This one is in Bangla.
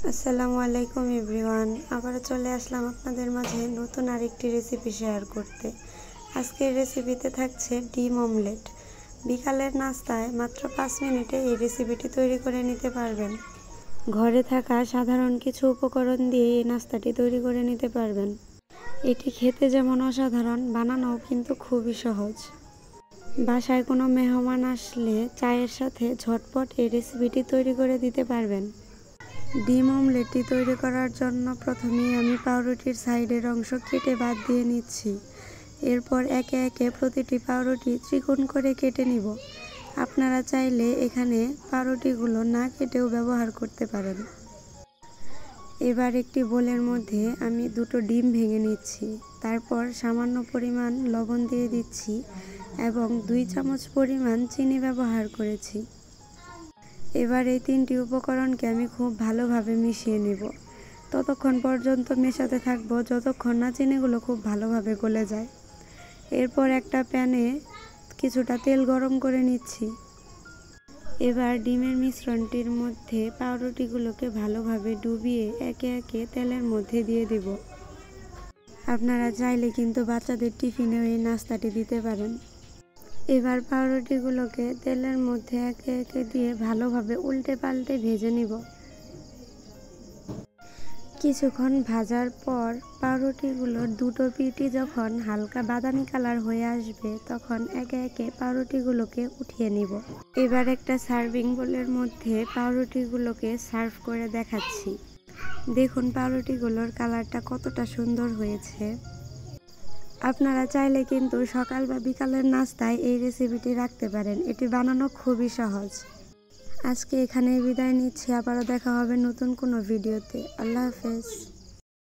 আসসালামু আলাইকুম এভরিওয়ান। আবার চলে আসলাম আপনাদের মাঝে নতুন আরেকটি রেসিপি শেয়ার করতে। আজকের রেসিপিতে থাকছে ডিম অমলেট। বিকালের নাস্তায় মাত্র 5 মিনিটে এই রেসিপিটি তৈরি করে নিতে পারবেন। ঘরে থাকা সাধারণ কিছু উপকরণ দিয়ে এই নাস্তাটি তৈরি করে নিতে পারবেন। এটি খেতে যেমন অসাধারণ, বানানোও কিন্তু খুবই সহজ। বাসায় কোনো মেহমান আসলে চায়ের সাথে ঝটপট এই রেসিপিটি তৈরি করে দিতে পারবেন। ডিম অমলেটটি তৈরি করার জন্য প্রথমেই আমি পাউরুটির সাইডের অংশ কেটে বাদ দিয়ে নিচ্ছি। এরপর একে একে প্রতিটি পাউরুটি ত্রিকোণ করে কেটে নিব। আপনারা চাইলে এখানে পাউরুটিগুলো না কেটেও ব্যবহার করতে পারেন। এবার একটি বোলের মধ্যে আমি 2টো ডিম ভেঙে নিচ্ছি। তারপর সামান্য পরিমাণ লবণ দিয়ে দিচ্ছি এবং 2 চামচ পরিমাণ চিনি ব্যবহার করেছি। এবার এই 3টি উপকরণকে আমি খুব ভালোভাবে মিশিয়ে নেব। ততক্ষণ পর্যন্ত মেশাতে থাকবো যতক্ষণ না চিনিগুলো খুব ভালোভাবে গলে যায়। এরপর একটা প্যানে কিছুটা তেল গরম করে নিচ্ছি। এবার ডিমের মিশ্রণটির মধ্যে পাউরুটিগুলোকে ভালোভাবে ডুবিয়ে একে একে তেলের মধ্যে দিয়ে দেব। আপনারা চাইলে কিন্তু বাচ্চাদের টিফিনেও এই নাস্তাটি দিতে পারেন। এবার পাউরুটিগুলোকে তেলের মধ্যে একে একে দিয়ে ভালোভাবে উল্টে পাল্টে ভেজে নিব। কিছুক্ষণ ভাজার পর পাউরুটিগুলোর 2টো পিঠই যখন হালকা বাদামি কালার হয়ে আসবে তখন একে একে পাউরুটিগুলোকে উঠিয়ে নিব। এবার একটা সার্ভিং বোলের মধ্যে পাউরুটিগুলোকে সার্ভ করে দেখাচ্ছি। দেখুন পাউরুটিগুলোর কালারটা কতটা সুন্দর হয়েছে। আপনারা চাইলে কিন্তু সকাল বা বিকালের নাস্তায় এই রেসিপিটি রাখতে পারেন। এটি বানানো খুবই সহজ। আজকে এখানেই বিদায় নিচ্ছি। আবারও দেখা হবে নতুন কোনো ভিডিওতে। আল্লাহ হাফেজ।